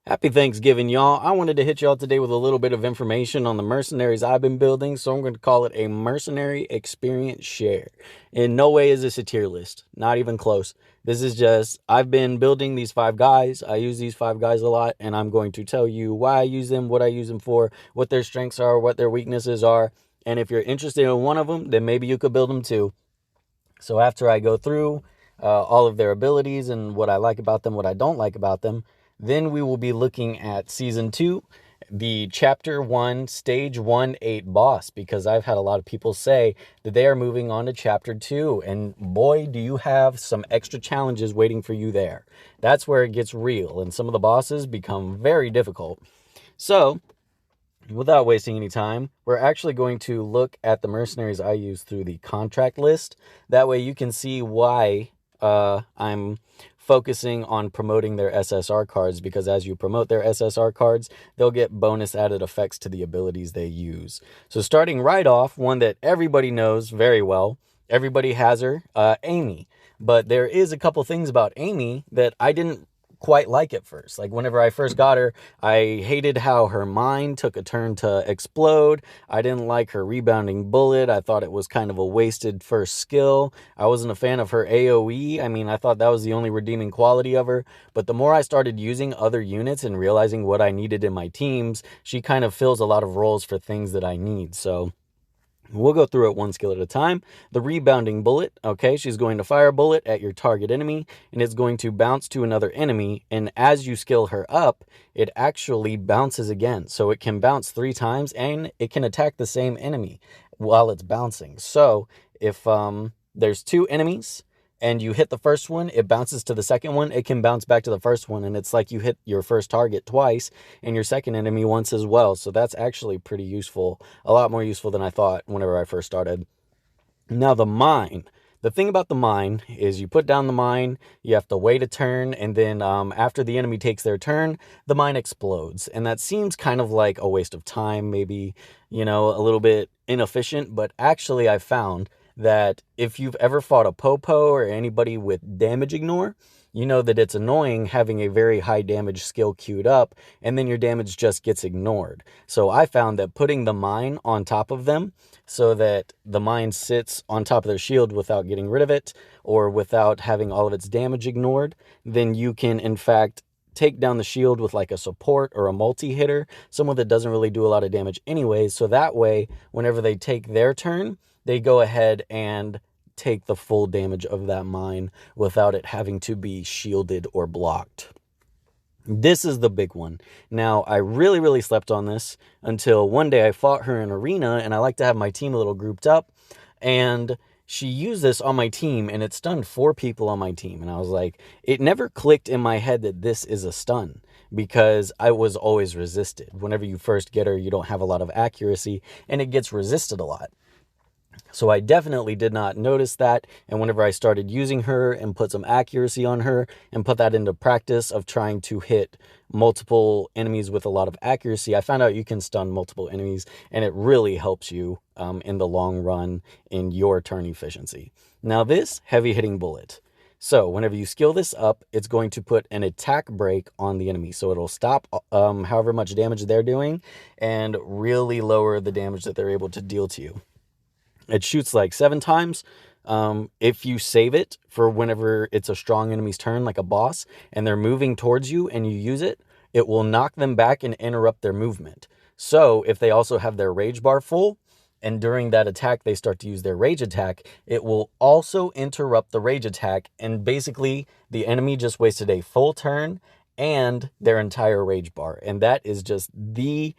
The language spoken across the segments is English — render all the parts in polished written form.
Happy Thanksgiving, y'all. I wanted to hit y'all today with a little bit of information on the mercenaries I've been building, so I'm going to call it a mercenary experience share. In no way is this a tier list, not even close. This is just, I've been building these 5 guys. I use these 5 guys a lot, and I'm going to tell you why I use them, what I use them for, what their strengths are, what their weaknesses are. And if you're interested in one of them, then maybe you could build them too. So after I go through all of their abilities and what I like about them, what I don't like about them, then we will be looking at Season 2, the Chapter 1, Stage 1-8 boss, because I've had a lot of people say that they are moving on to Chapter 2, and boy, do you have some extra challenges waiting for you there. That's where it gets real, and some of the bosses become very difficult. So, without wasting any time, we're actually going to look at the mercenaries I use through the contract list. That way you can see why I'm focusing on promoting their SSR cards, because as you promote their SSR cards, they'll get bonus added effects to the abilities they use. So starting right off, one that everybody knows very well, everybody has her, Amy. But there is a couple things about Amy that I didn't quite like at first. Like whenever I first got her, I hated how her mind took a turn to explode. I didn't like her rebounding bullet. I thought it was kind of a wasted first skill. I wasn't a fan of her AoE. I mean, I thought that was the only redeeming quality of her. But the more I started using other units and realizing what I needed in my teams, she kind of fills a lot of roles for things that I need. So we'll go through it one skill at a time. The rebounding bullet, okay, she's going to fire a bullet at your target enemy, and it's going to bounce to another enemy, and as you skill her up, it actually bounces again. So it can bounce 3 times, and it can attack the same enemy while it's bouncing. So if there's 2 enemies, and you hit the first one, it bounces to the second one, it can bounce back to the first one, and it's like you hit your first target twice and your second enemy once as well. So that's actually pretty useful, a lot more useful than I thought whenever I first started. Now the mine. The thing about the mine is you put down the mine, you have to wait a turn, and then after the enemy takes their turn, the mine explodes. And that seems kind of like a waste of time, maybe, a little bit inefficient, but actually I found that if you've ever fought a Popo or anybody with damage ignore, you know that it's annoying having a very high damage skill queued up and then your damage just gets ignored. So I found that putting the mine on top of them so that the mine sits on top of their shield without getting rid of it or without having all of its damage ignored, then you can in fact take down the shield with like a support or a multi-hitter, someone that doesn't really do a lot of damage anyways. So that way, whenever they take their turn, they go ahead and take the full damage of that mine without it having to be shielded or blocked. This is the big one. Now, I really slept on this until one day I fought her in arena, and I like to have my team a little grouped up, and she used this on my team, and it stunned 4 people on my team. And I was like, it never clicked in my head that this is a stun, because I was always resisted. Whenever you first get her, you don't have a lot of accuracy, and it gets resisted a lot. So I definitely did not notice that, and whenever I started using her and put some accuracy on her and put that into practice of trying to hit multiple enemies with a lot of accuracy, I found out you can stun multiple enemies, and it really helps you in the long run in your turn efficiency. Now this heavy hitting bullet. So whenever you skill this up, it's going to put an attack break on the enemy. So it'll stop however much damage they're doing and really lower the damage that they're able to deal to you. It shoots like 7 times. If you save it for whenever it's a strong enemy's turn, like a boss, and they're moving towards you and you use it, it will knock them back and interrupt their movement. So if they also have their rage bar full, and during that attack they start to use their rage attack, it will also interrupt the rage attack, and basically the enemy just wasted a full turn and their entire rage bar. And that is just the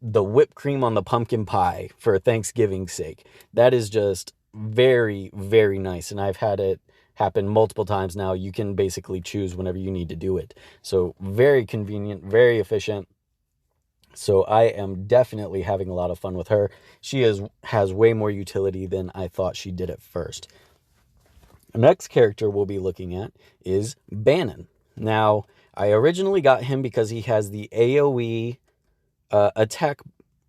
whipped cream on the pumpkin pie for Thanksgiving's sake. That is just very nice, and I've had it happen multiple times now. You can basically choose whenever you need to do it. So very convenient, very efficient. So I am definitely having a lot of fun with her. She has way more utility than I thought she did at first. The next character we'll be looking at is Bannon. Now, I originally got him because he has the AoE attack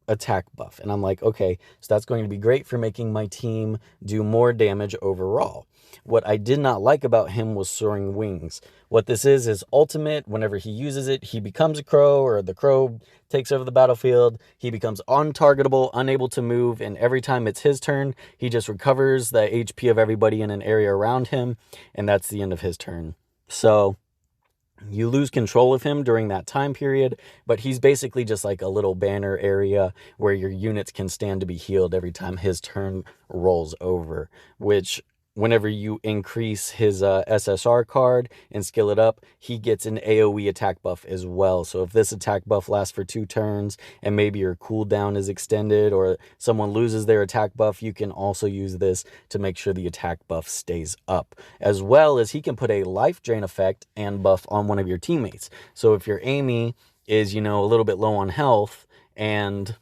attack buff. And I'm like, okay, so that's going to be great for making my team do more damage overall. What I did not like about him was soaring wings. What this is ultimate. Whenever he uses it, he becomes a crow, or the crow takes over the battlefield. He becomes untargetable, unable to move, and every time it's his turn, he just recovers the HP of everybody in an area around him, and that's the end of his turn. So you lose control of him during that time period, but he's basically just like a little banner area where your units can stand to be healed every time his turn rolls over, which whenever you increase his SSR card and skill it up, he gets an AoE attack buff as well. So if this attack buff lasts for 2 turns and maybe your cooldown is extended or someone loses their attack buff, you can also use this to make sure the attack buff stays up. As well as he can put a life drain effect and buff on one of your teammates. So if your Amy is, a little bit low on health and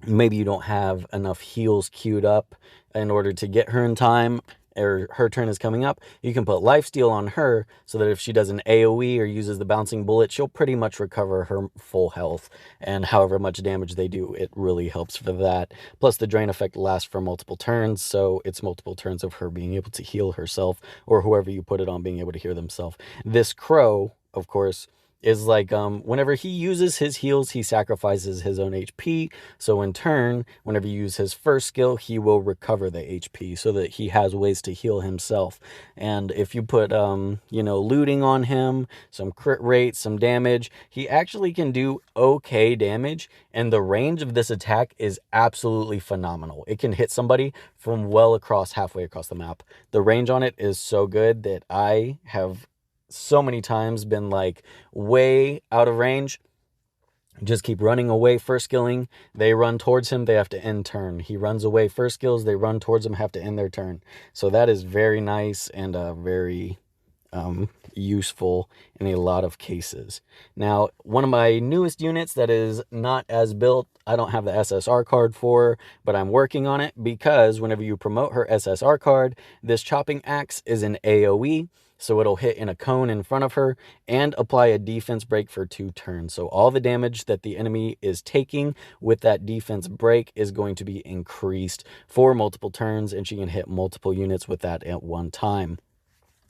maybe you don't have enough heals queued up in order to get her in time, or her turn is coming up, you can put lifesteal on her so that if she does an AoE or uses the bouncing bullet, she'll pretty much recover her full health, and however much damage they do, it really helps for that. Plus the drain effect lasts for multiple turns, so it's multiple turns of her being able to heal herself, or whoever you put it on being able to heal themselves. This crow, of course, is like whenever he uses his heals, he sacrifices his own HP. So in turn, whenever you use his first skill, he will recover the HP so that he has ways to heal himself. And if you put, looting on him, some crit rate, some damage, he actually can do okay damage. And the range of this attack is absolutely phenomenal. It can hit somebody from halfway across the map. The range on it is so good that I have so many times been like way out of range, just keep running away, first skilling, they run towards him, they have to end turn. He runs away, first skills, they run towards him, have to end their turn. So that is very nice and very useful in a lot of cases. Now, one of my newest units that is not as built, I don't have the SSR card for, but I'm working on it, because whenever you promote her SSR card, this chopping axe is an AoE. So it'll hit in a cone in front of her and apply a defense break for 2 turns. So all the damage that the enemy is taking with that defense break is going to be increased for multiple turns, and she can hit multiple units with that at one time,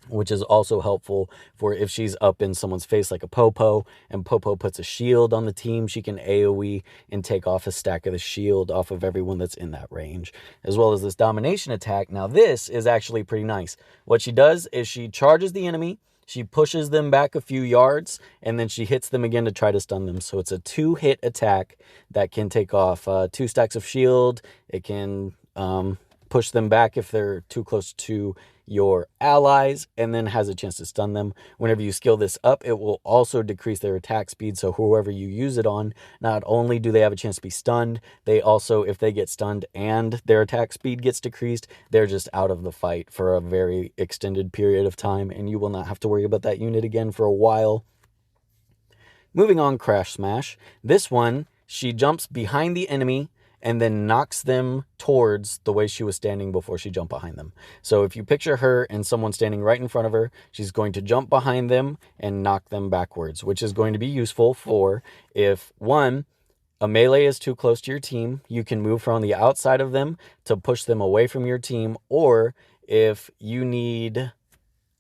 which is also helpful for if she's up in someone's face like a Popo, and Popo puts a shield on the team, she can AoE and take off a stack of the shield off of everyone that's in that range, as well as this domination attack. Now this is actually pretty nice. What she does is she charges the enemy, she pushes them back a few yards, and then she hits them again to try to stun them. So it's a 2-hit attack that can take off 2 stacks of shield. It can push them back if they're too close to your allies, and then has a chance to stun them. Whenever you skill this up, it will also decrease their attack speed, so whoever you use it on, not only do they have a chance to be stunned, they also, if they get stunned and their attack speed gets decreased, they're just out of the fight for a very extended period of time, and you will not have to worry about that unit again for a while. Moving on, Crash Smash. This one, she jumps behind the enemy and then knocks them towards the way she was standing before she jumped behind them. So if you picture her and someone standing right in front of her, she's going to jump behind them and knock them backwards, which is going to be useful for if, one, a melee is too close to your team, you can move from the outside of them to push them away from your team, or if you need,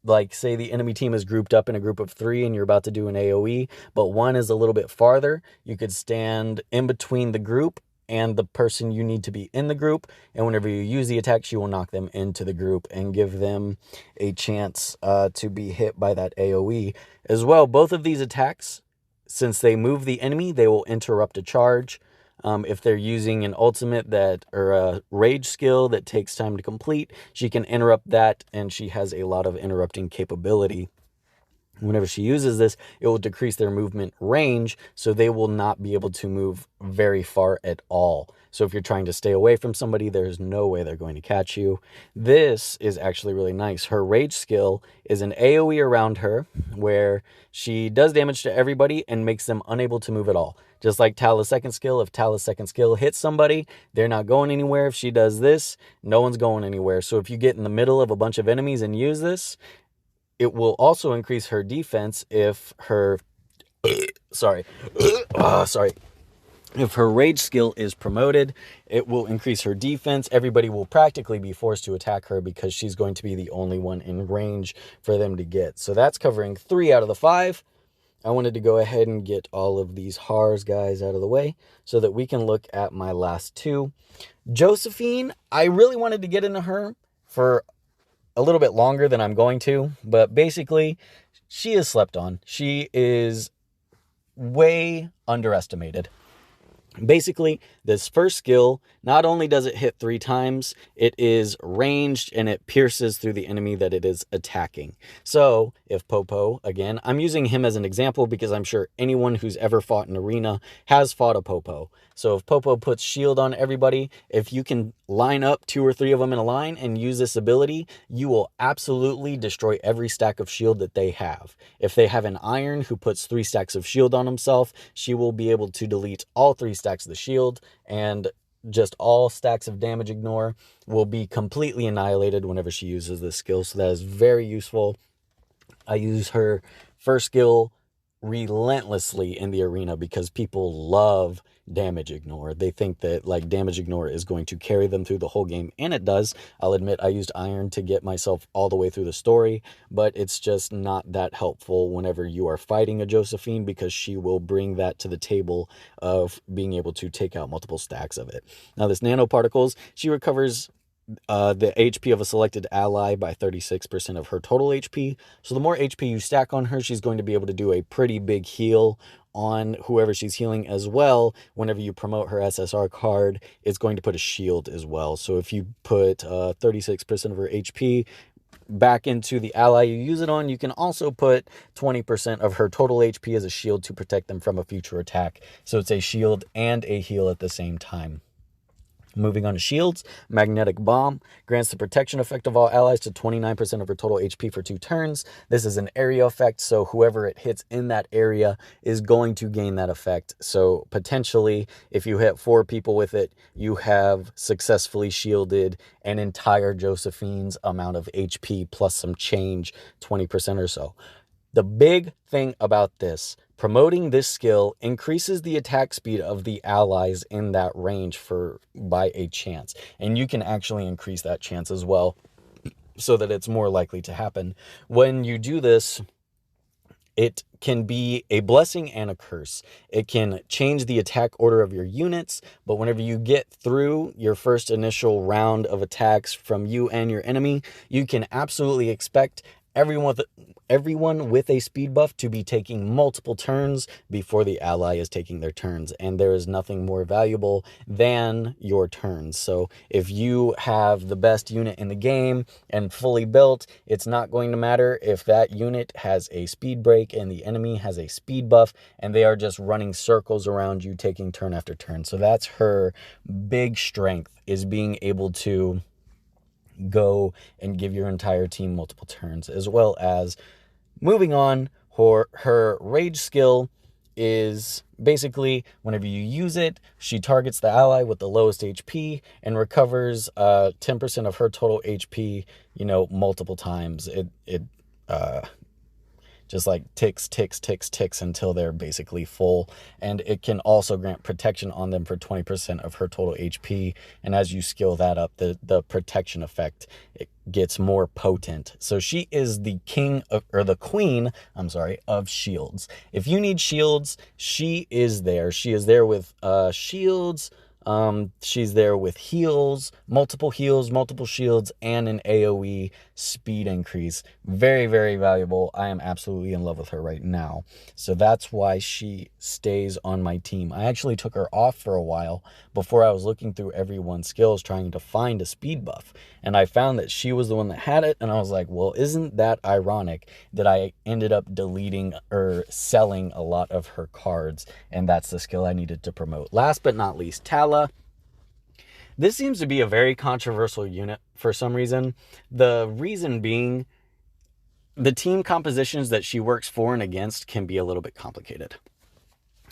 like, say the enemy team is grouped up in a group of 3 and you're about to do an AoE, but one is a little bit farther, you could stand in between the group and the person you need to be in the group, and whenever you use the attack, she will knock them into the group and give them a chance to be hit by that AoE. As well, both of these attacks, since they move the enemy, they will interrupt a charge. If they're using an ultimate or a rage skill that takes time to complete, she can interrupt that, and she has a lot of interrupting capability. Whenever she uses this, it will decrease their movement range, so they will not be able to move very far at all. So if you're trying to stay away from somebody, there's no way they're going to catch you. This is actually really nice. Her rage skill is an AoE around her, where she does damage to everybody and makes them unable to move at all. Just like Tala's second skill, if Tala's second skill hits somebody, they're not going anywhere. If she does this, no one's going anywhere. So if you get in the middle of a bunch of enemies and use this, it will also increase her defense if her sorry If her rage skill is promoted, it will increase her defense. Everybody will practically be forced to attack her because she's going to be the only one in range for them to get. So that's covering 3 out of the 5. I wanted to go ahead and get all of these HARs guys out of the way so that we can look at my last 2. Josephine, I really wanted to get into her for a little bit longer than I'm going to, but basically she is slept on. She is way underestimated. Basically, this first skill, not only does it hit 3 times, it is ranged and it pierces through the enemy that it is attacking. So, if Popo, again, I'm using him as an example because I'm sure anyone who's ever fought an arena has fought a Popo. So if Popo puts shield on everybody, if you can line up 2 or 3 of them in a line and use this ability, you will absolutely destroy every stack of shield that they have. If they have an iron who puts 3 stacks of shield on himself, she will be able to delete all 3 stacks of the shield, and just all stacks of damage ignore will be completely annihilated whenever she uses this skill. So that is very useful. I use her first skill relentlessly in the arena because people love damage ignore. They think that like damage ignore is going to carry them through the whole game, and it does. I'll admit I used iron to get myself all the way through the story, but it's just not that helpful whenever you are fighting a Josephine because she will bring that to the table of being able to take out multiple stacks of it. Now this nanoparticles, she recovers the HP of a selected ally by 36% of her total HP. So the more HP you stack on her, she's going to be able to do a pretty big heal on whoever she's healing as well. Whenever you promote her SSR card, it's going to put a shield as well. So if you put 36% of her HP back into the ally you use it on, you can also put 20% of her total HP as a shield to protect them from a future attack. So it's a shield and a heal at the same time. Moving on to shields, magnetic bomb grants the protection effect of all allies to 29% of her total HP for 2 turns. This is an area effect, so whoever it hits in that area is going to gain that effect. So potentially, if you hit 4 people with it, you have successfully shielded an entire Josephine's amount of HP plus some change, 20% or so. The big thing about this, promoting this skill increases the attack speed of the allies in that range by a chance. And you can actually increase that chance as well so that it's more likely to happen. When you do this, it can be a blessing and a curse. It can change the attack order of your units, but whenever you get through your first initial round of attacks from you and your enemy, you can absolutely expect everyone with a speed buff to be taking multiple turns before the ally is taking their turns, and there is nothing more valuable than your turns. So if you have the best unit in the game and fully built, it's not going to matter if that unit has a speed break and the enemy has a speed buff and they are just running circles around you taking turn after turn. So that's her big strength, is being able to go and give your entire team multiple turns. As well as moving on, her rage skill is basically whenever you use it, she targets the ally with the lowest HP and recovers 10% of her total HP, multiple times. It just like ticks until they're basically full. And it can also grant protection on them for 20% of her total HP. And as you skill that up, the protection effect, it gets more potent. So she is the queen of shields. If you need shields, she is there. She is there with shields. She's there with heals, multiple shields, and an AoE speed increase. Very, very valuable. I am absolutely in love with her right now. So that's why she stays on my team. I actually took her off for a while before I was looking through everyone's skills trying to find a speed buff. And I found that she was the one that had it. And I was like, well, isn't that ironic that I ended up deleting or selling a lot of her cards? And that's the skill I needed to promote. Last but not least, Tala. This seems to be a very controversial unit for some reason. The reason being, the team compositions that she works for and against can be a little bit complicated.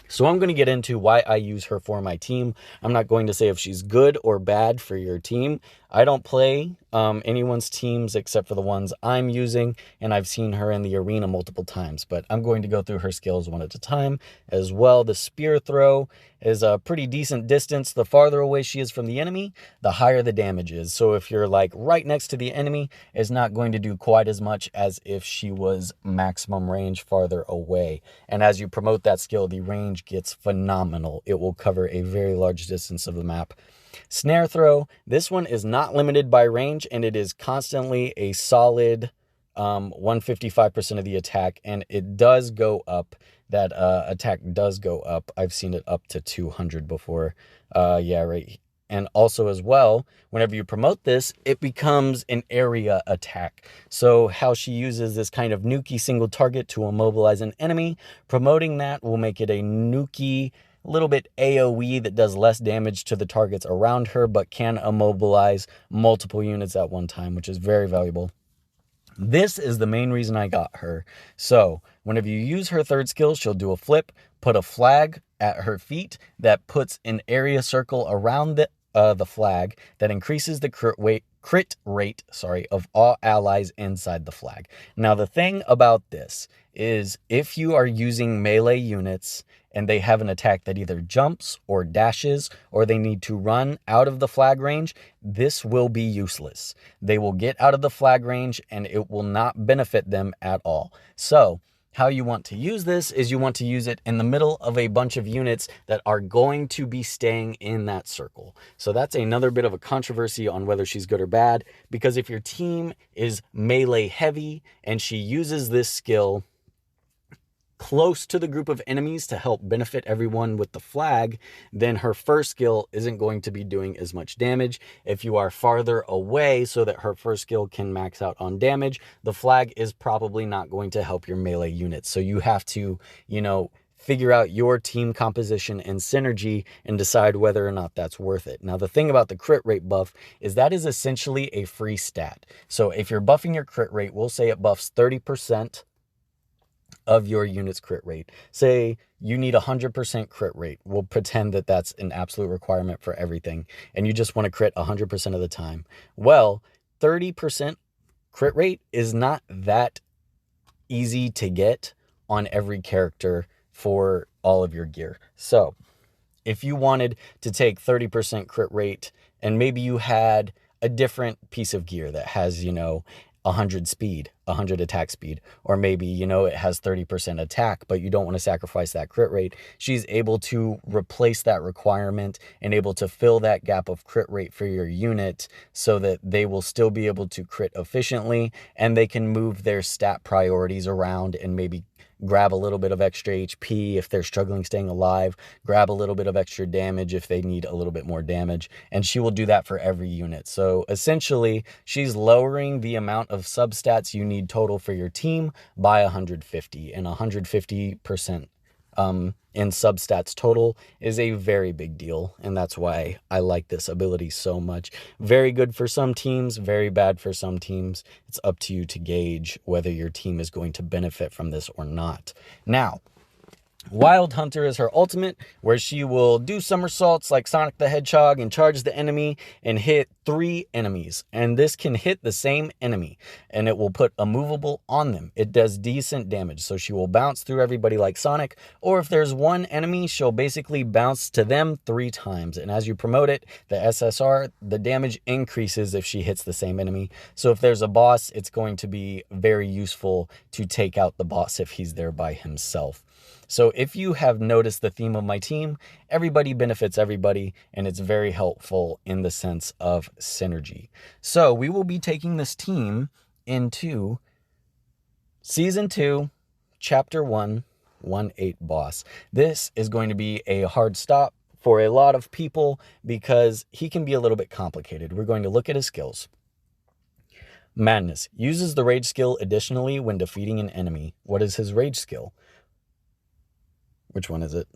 So I'm going to get into why I use her for my team. I'm not going to say if she's good or bad for your team. I don't play anyone's teams except for the ones I'm using, and I've seen her in the arena multiple times, but I'm going to go through her skills one at a time as well. The spear throw is a pretty decent distance. The farther away she is from the enemy, the higher the damage is. So if you're like right next to the enemy, it's not going to do quite as much as if she was maximum range farther away. And as you promote that skill, the range gets phenomenal. It will cover a very large distance of the map. Snare throw, this one is not limited by range, and it is constantly a solid 155% of the attack, and it does go up. That attack does go up. I've seen it up to 200 before. Yeah, right. And also as well, whenever you promote this, it becomes an area attack. So how she uses this kind of nuki single target to immobilize an enemy, promoting that will make it a nuki, a little bit AoE that does less damage to the targets around her, but can immobilize multiple units at one time, which is very valuable. This is the main reason I got her. So whenever you use her third skill, she'll do a flip, put a flag at her feet that puts an area circle around the flag that increases the crit rate of all allies inside the flag. Now, the thing about this is if you are using melee units and they have an attack that either jumps or dashes, or they need to run out of the flag range, this will be useless. They will get out of the flag range and it will not benefit them at all. So how you want to use this is you want to use it in the middle of a bunch of units that are going to be staying in that circle. So that's another bit of a controversy on whether she's good or bad, because if your team is melee heavy and she uses this skill close to the group of enemies to help benefit everyone with the flag, then her first skill isn't going to be doing as much damage. If you are farther away so that her first skill can max out on damage, the flag is probably not going to help your melee units. So you have to, figure out your team composition and synergy and decide whether or not that's worth it. Now, the thing about the crit rate buff is that is essentially a free stat. So if you're buffing your crit rate, we'll say it buffs 30% of your unit's crit rate. Say you need 100% crit rate. We'll pretend that that's an absolute requirement for everything, and you just want to crit 100% of the time. Well, 30% crit rate is not that easy to get on every character for all of your gear. So if you wanted to take 30% crit rate and maybe you had a different piece of gear that has, 100 speed, 100 attack speed, or maybe, it has 30% attack, but you don't want to sacrifice that crit rate, she's able to replace that requirement and able to fill that gap of crit rate for your unit so that they will still be able to crit efficiently and they can move their stat priorities around and maybe grab a little bit of extra HP if they're struggling staying alive, grab a little bit of extra damage if they need a little bit more damage, and she will do that for every unit. So essentially, she's lowering the amount of substats you need total for your team by 150, and 150% in substats total is a very big deal, and that's why I like this ability so much. Very good for some teams, very bad for some teams. It's up to you to gauge whether your team is going to benefit from this or not. Now, Wild Hunter is her ultimate, where she will do somersaults like Sonic the Hedgehog and charge the enemy and hit 3 enemies. And this can hit the same enemy and it will put a movable on them. It does decent damage. So she will bounce through everybody like Sonic, or if there's one enemy, she'll basically bounce to them 3 times. And as you promote it, the SSR, the damage increases if she hits the same enemy. So if there's a boss, it's going to be very useful to take out the boss if he's there by himself. So if you have noticed the theme of my team, everybody benefits everybody, and it's very helpful in the sense of synergy. So we will be taking this team into Season 2, Chapter 1, 1-8 Boss. This is going to be a hard stop for a lot of people because he can be a little bit complicated. We're going to look at his skills. Madness. Uses the rage skill additionally when defeating an enemy. What is his rage skill? Which one is it?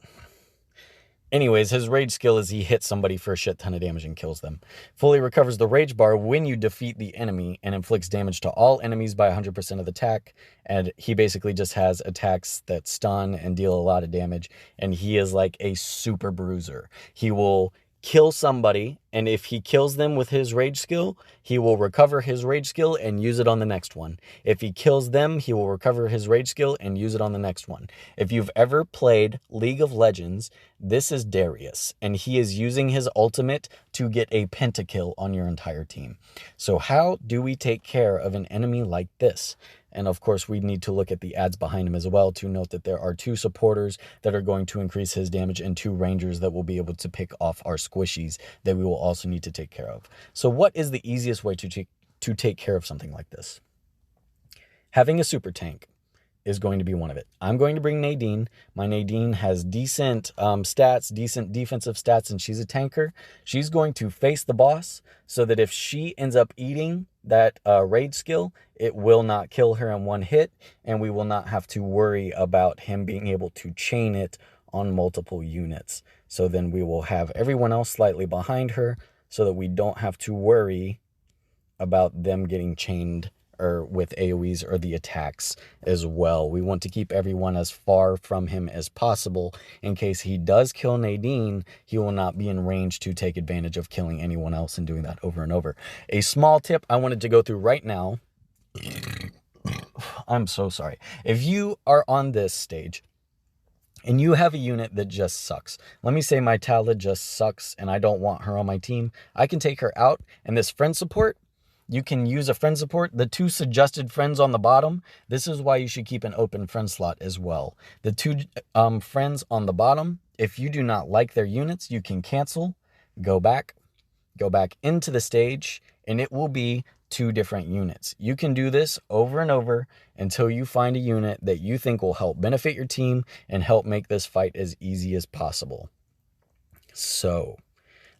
Anyways, his rage skill is he hits somebody for a shit ton of damage and kills them. Fully recovers the rage bar when you defeat the enemy and inflicts damage to all enemies by 100% of the attack. And he basically just has attacks that stun and deal a lot of damage. And he is like a super bruiser. He will kill somebody, and if he kills them with his rage skill, he will recover his rage skill and use it on the next one. If he kills them, he will recover his rage skill and use it on the next one. If you've ever played League of Legends, this is Darius, and he is using his ultimate to get a pentakill on your entire team. So how do we take care of an enemy like this? And of course, we need to look at the ads behind him as well to note that there are 2 supporters that are going to increase his damage and 2 rangers that will be able to pick off our squishies that we will also need to take care of. So what is the easiest way to take care of something like this? Having a super tank is going to be one of it. I'm going to bring Nadine. My Nadine has decent stats, decent defensive stats, and she's a tanker. She's going to face the boss so that if she ends up eating that raid skill, it will not kill her in one hit, and we will not have to worry about him being able to chain it on multiple units. So then we will have everyone else slightly behind her so that we don't have to worry about them getting chained or with AoEs or the attacks as well. We want to keep everyone as far from him as possible. In case he does kill Nadine, he will not be in range to take advantage of killing anyone else and doing that over and over. A small tip I wanted to go through right now. I'm so sorry. If you are on this stage and you have a unit that just sucks, let me say my Tala just sucks and I don't want her on my team, I can take her out, and this friend support, you can use a friend support. The 2 suggested friends on the bottom, this is why you should keep an open friend slot as well. The 2 friends on the bottom, if you do not like their units, you can cancel, go back into the stage, and it will be 2 different units. You can do this over and over until you find a unit that you think will help benefit your team and help make this fight as easy as possible. So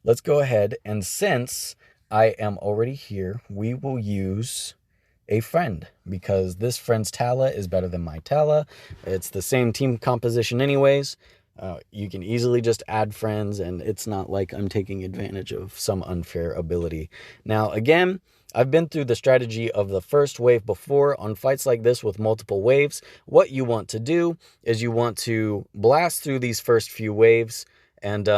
let's go ahead, and since I am already here, we will use a friend because this friend's Tala is better than my Tala. It's the same team composition anyways. You can easily just add friends, and it's not like I'm taking advantage of some unfair ability. Now, again, I've been through the strategy of the first wave before on fights like this with multiple waves. What you want to do is you want to blast through these first few waves and,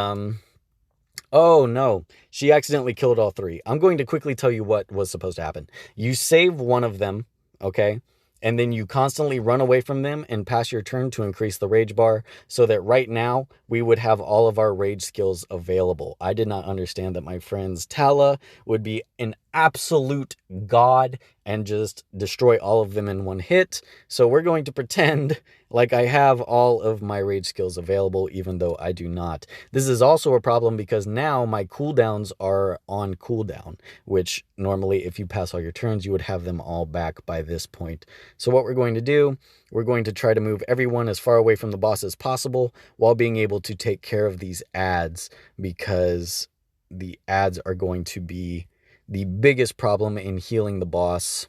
oh no, she accidentally killed all 3. I'm going to quickly tell you what was supposed to happen. You save one of them, okay? And then you constantly run away from them and pass your turn to increase the rage bar so that right now we would have all of our rage skills available. I did not understand that my friend's Tala would be an absolute god and just destroy all of them in one hit. So we're going to pretend like I have all of my rage skills available, even though I do not. This is also a problem because now my cooldowns are on cooldown, which normally if you pass all your turns, you would have them all back by this point. So what we're going to do, we're going to try to move everyone as far away from the boss as possible while being able to take care of these ads, because the ads are going to be the biggest problem in healing the boss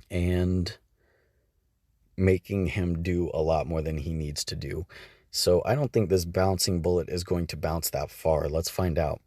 and making him do a lot more than he needs to do. So I don't think this bouncing bullet is going to bounce that far. Let's find out.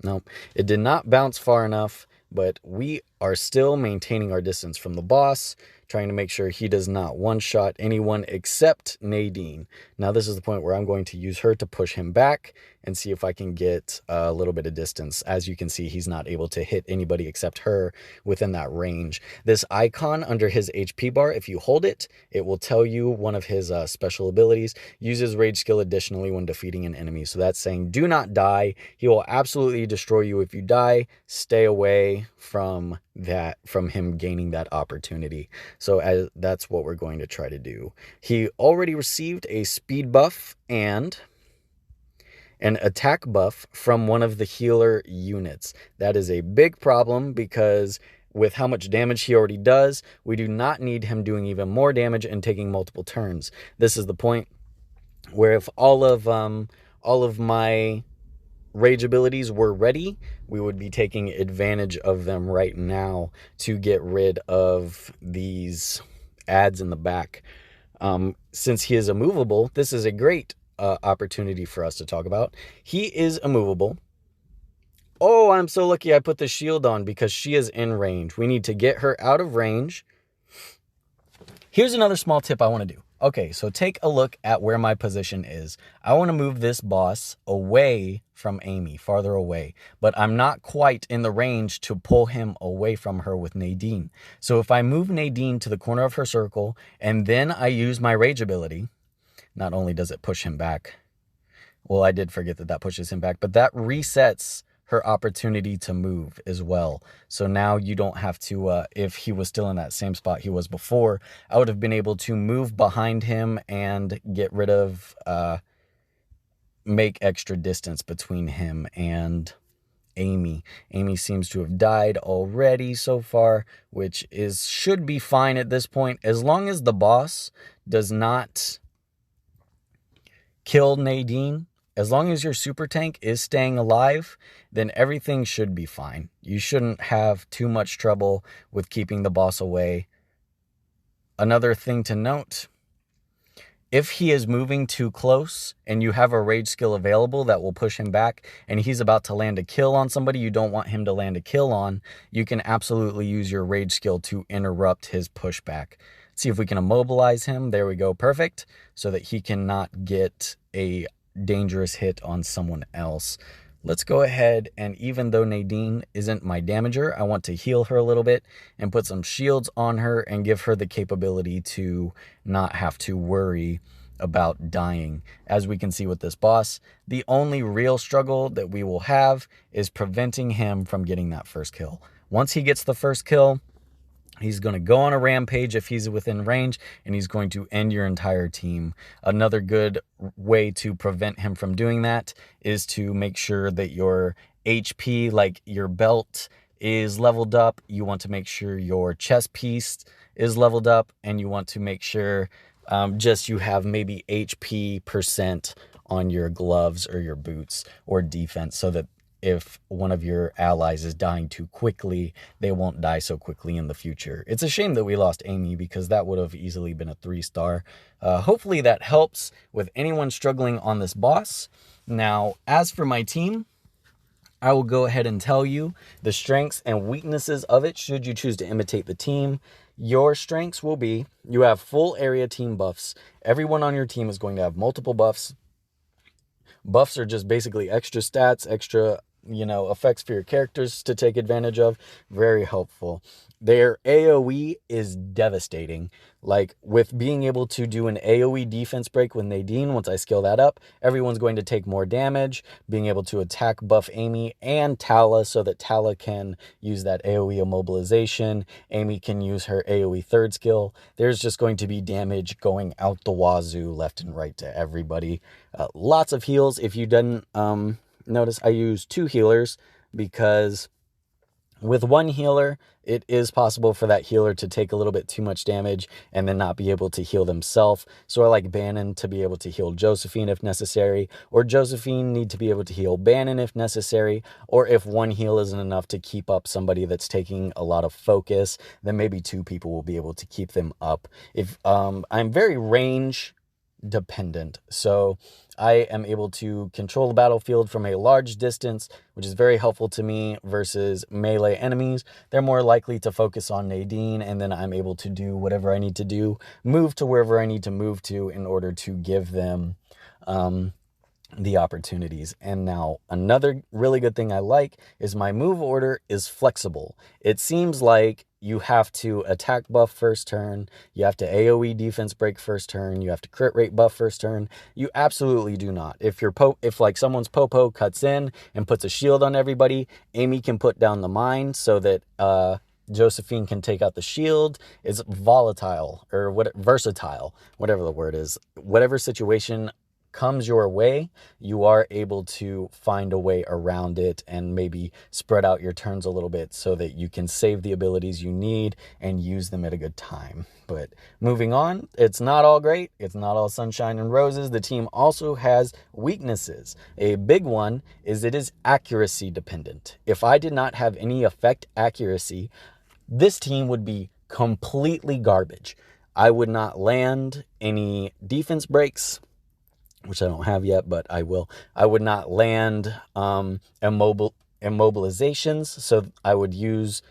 No, it did not bounce far enough, but we are still maintaining our distance from the boss, trying to make sure he does not one-shot anyone except Nadine. Now this is the point where I'm going to use her to push him back and see if I can get a little bit of distance. As you can see, he's not able to hit anybody except her within that range. This icon under his HP bar, if you hold it, it will tell you one of his special abilities. Uses rage skill additionally when defeating an enemy. So that's saying do not die. He will absolutely destroy you if you die. Stay away from him gaining that opportunity. So that's what we're going to try to do. He already received a speed buff and an attack buff from one of the healer units. That is a big problem because with how much damage he already does, we do not need him doing even more damage and taking multiple turns. This is the point where if all of my rage abilities were ready, we would be taking advantage of them right now to get rid of these ads in the back. Since he is immovable, this is a great opportunity for us to talk about. He is immovable. Oh, I'm so lucky I put the shield on because she is in range. We need to get her out of range. Here's another small tip I want to do. Okay, so take a look at where my position is. I want to move this boss away from Amy, farther away, but I'm not quite in the range to pull him away from her with Nadine. So if I move Nadine to the corner of her circle and then I use my rage ability, not only does it push him back, well, I did forget that that pushes him back, but that resets her opportunity to move as well. So now you don't have to, if he was still in that same spot he was before, I would have been able to move behind him and get rid of, make extra distance between him and Amy. Amy seems to have died already so far, which should be fine at this point, as long as the boss does not kill Nadine. As long as your super tank is staying alive, then everything should be fine. You shouldn't have too much trouble with keeping the boss away. Another thing to note, if he is moving too close and you have a rage skill available that will push him back and he's about to land a kill on somebody you don't want him to land a kill on, you can absolutely use your rage skill to interrupt his pushback. See if we can immobilize him. There we go. Perfect. So that he cannot get a dangerous hit on someone else. Let's go ahead, and even though Nadine isn't my damager, I want to heal her a little bit and put some shields on her and give her the capability to not have to worry about dying. As we can see with this boss, the only real struggle that we will have is preventing him from getting that first kill. Once he gets the first kill, he's going to go on a rampage if he's within range, and he's going to end your entire team. Another good way to prevent him from doing that is to make sure that your HP, like your belt, is leveled up. You want to make sure your chest piece is leveled up, and you want to make sure just you have maybe HP percent on your gloves or your boots or defense, so that if one of your allies is dying too quickly, they won't die so quickly in the future. It's a shame that we lost Amy, because that would have easily been a 3-star. Hopefully that helps with anyone struggling on this boss. Now, as for my team, I will go ahead and tell you the strengths and weaknesses of it should you choose to imitate the team. Your strengths will be, you have full area team buffs. Everyone on your team is going to have multiple buffs. Buffs are just basically extra stats, extra, effects for your characters to take advantage of. Very helpful. Their AoE is devastating. Like, with being able to do an AoE defense break with Nadine, once I skill that up, everyone's going to take more damage. Being able to attack buff Amy and Tala, so that Tala can use that AoE immobilization. Amy can use her AoE third skill. There's just going to be damage going out the wazoo left and right to everybody. Lots of heals. If you didn't notice, I use 2 healers, because with one healer, it is possible for that healer to take a little bit too much damage and then not be able to heal themselves. So I like Bannon to be able to heal Josephine if necessary, or Josephine need to be able to heal Bannon if necessary, or if one heal isn't enough to keep up somebody that's taking a lot of focus, then maybe 2 people will be able to keep them up. If I'm very range dependent, so I am able to control the battlefield from a large distance, which is very helpful to me, versus melee enemies. They're more likely to focus on Nadine, and then I'm able to do whatever I need to do, move to wherever I need to move to in order to give them the opportunities. And now another really good thing I like is my move order is flexible. It seems like you have to attack buff first turn, you have to AoE defense break first turn, you have to crit rate buff first turn. You absolutely do not. If like someone's popo cuts in and puts a shield on everybody, Amy can put down the mine so that Josephine can take out the shield. It's volatile, or versatile, whatever the word is. Whatever situation comes your way, you are able to find a way around it and maybe spread out your turns a little bit so that you can save the abilities you need and use them at a good time. But moving on, it's not all great. It's not all sunshine and roses. The team also has weaknesses. A big one is it is accuracy dependent. If I did not have any effect accuracy, this team would be completely garbage. I would not land any defense breaks, which I don't have yet, but I will. I would not land immobilizations, so I would use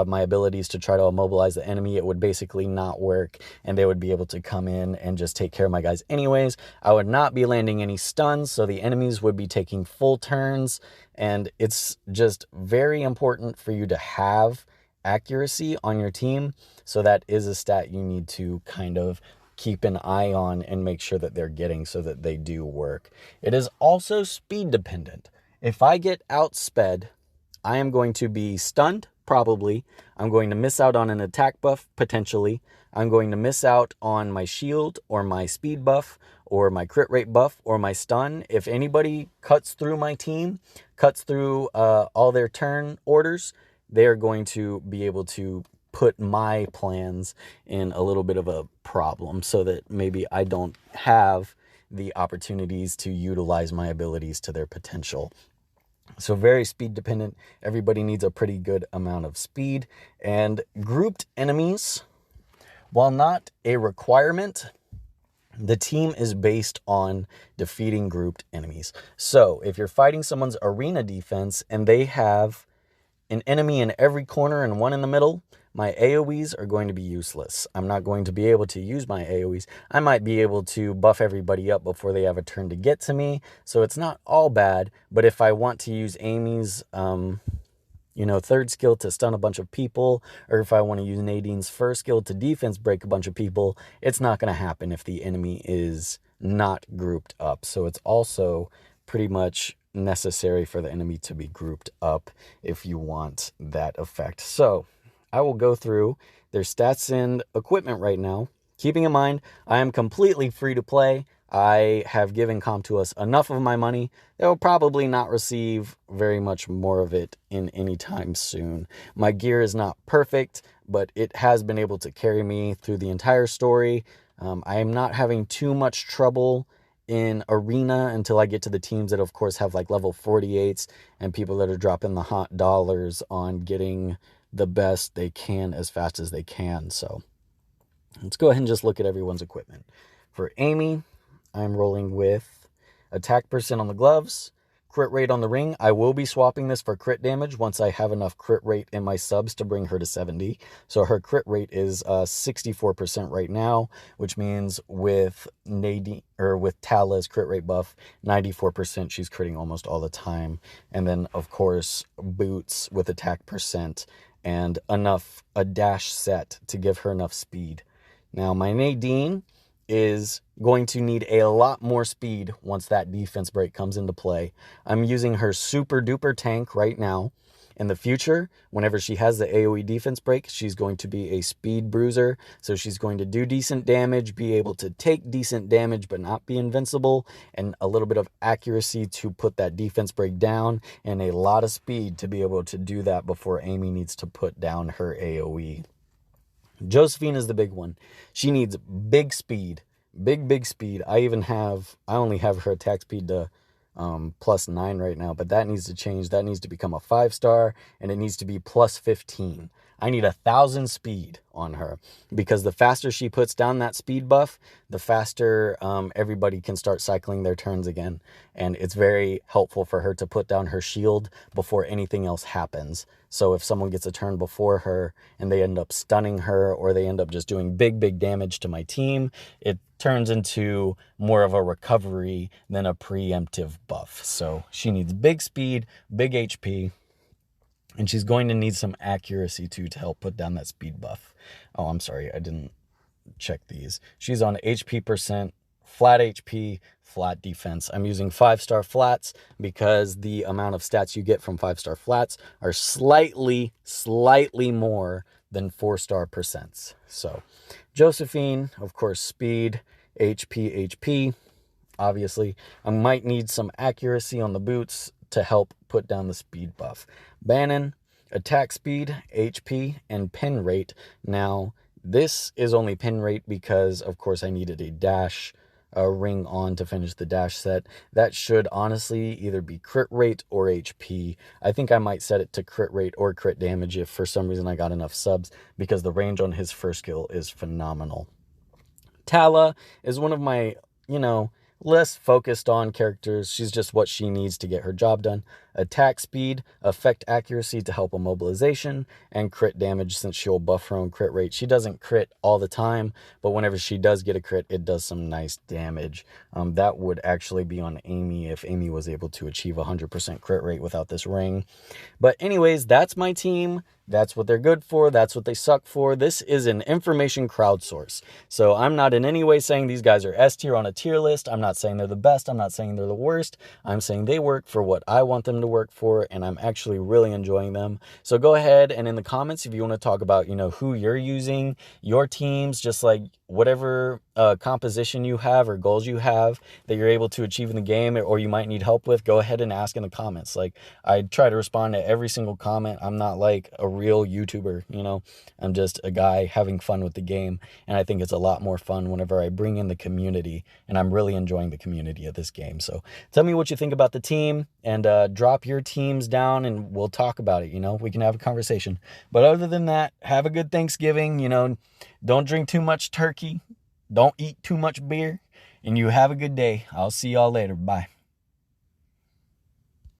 my abilities to try to immobilize the enemy, it would basically not work, and they would be able to come in and just take care of my guys anyways. I would not be landing any stuns, so the enemies would be taking full turns, and it's just very important for you to have accuracy on your team. So that is a stat you need to kind of keep an eye on and make sure that they're getting so that they do work. It is also speed dependent. If I get outsped, I am going to be stunned, probably. I'm going to miss out on an attack buff, potentially. I'm going to miss out on my shield or my speed buff or my crit rate buff or my stun. If anybody cuts through my team, cuts through all their turn orders, they are going to be able to put my plans in a little bit of a problem so that maybe I don't have the opportunities to utilize my abilities to their potential. So very speed dependent. Everybody needs a pretty good amount of speed. And grouped enemies, while not a requirement, the team is based on defeating grouped enemies. So if you're fighting someone's arena defense and they have an enemy in every corner and one in the middle, my AoEs are going to be useless. I'm not going to be able to use my AoEs. I might be able to buff everybody up before they have a turn to get to me, so it's not all bad. But if I want to use Amy's, third skill to stun a bunch of people, or if I want to use Nadine's first skill to defense break a bunch of people, it's not going to happen if the enemy is not grouped up. So it's also pretty much necessary for the enemy to be grouped up if you want that effect. So I will go through their stats and equipment right now, keeping in mind I am completely free to play. I have given CompToUs enough of my money. They will probably not receive very much more of it in any time soon. My gear is not perfect, but it has been able to carry me through the entire story. I am not having too much trouble in arena until I get to the teams that of course have like level 48s and people that are dropping the hot dollars on getting the best they can as fast as they can. So let's go ahead and just look at everyone's equipment. For Amy, I'm rolling with attack percent on the gloves, crit rate on the ring. I will be swapping this for crit damage once I have enough crit rate in my subs to bring her to 70. So her crit rate is 64% right now, which means with Nadine or with Tala's crit rate buff, 94%, she's critting almost all the time. And then of course boots with attack percent and a dash set to give her enough speed. Now my Nadine is going to need a lot more speed once that defense break comes into play. I'm using her super duper tank right now. In the future, whenever she has the AoE defense break, she's going to be a speed bruiser. So she's going to do decent damage, be able to take decent damage, but not be invincible, and a little bit of accuracy to put that defense break down, and a lot of speed to be able to do that before Amy needs to put down her AoE. Josephine is the big one. She needs big speed, big speed. I only have her attack speed to +9 right now, but that needs to change. That needs to become a 5-star, and it needs to be +15. I need 1,000 speed on her, because the faster she puts down that speed buff, the faster everybody can start cycling their turns again. And it's very helpful for her to put down her shield before anything else happens. So if someone gets a turn before her and they end up stunning her, or they end up just doing big damage to my team, it turns into more of a recovery than a preemptive buff. So she needs big speed, big HP, and she's going to need some accuracy too to help put down that speed buff. Oh, I'm sorry, I didn't check these. She's on HP percent, flat HP, flat defense. I'm using 5-star flats because the amount of stats you get from 5-star flats are slightly more than 4-star percents. So Josephine, of course, speed, HP. Obviously, I might need some accuracy on the boots to help put down the speed buff. Bannon, attack speed, HP, and pin rate. Now, this is only pin rate because, of course, I needed a dash ring on to finish the dash set. That should honestly either be crit rate or HP. I think I might set it to crit rate or crit damage if for some reason I got enough subs, because the range on his first skill is phenomenal. Tala is one of my, less focused on characters. She's just what she needs to get her job done. Attack speed, effect accuracy to help immobilization, and crit damage since she'll buff her own crit rate. She doesn't crit all the time, but whenever she does get a crit, it does some nice damage. That would actually be on Amy if Amy was able to achieve 100% crit rate without this ring. But anyways, that's my team. That's what they're good for. That's what they suck for. This is an information crowdsource. So I'm not in any way saying these guys are S tier on a tier list. I'm not saying they're the best. I'm not saying they're the worst. I'm saying they work for what I want them to work for, and I'm actually really enjoying them. So go ahead and in the comments, if you want to talk about, who you're using, your teams, just like whatever composition you have or goals you have that you're able to achieve in the game or you might need help with, go ahead and ask in the comments. Like, I try to respond to every single comment. I'm not like a real YouTuber, I'm just a guy having fun with the game, and I think it's a lot more fun whenever I bring in the community, and I'm really enjoying the community of this game. So tell me what you think about the team, and drop your teams down and we'll talk about it. We can have a conversation. But other than that, have a good Thanksgiving. Don't drink too much turkey, don't eat too much beer, and you have a good day. I'll see y'all later. Bye.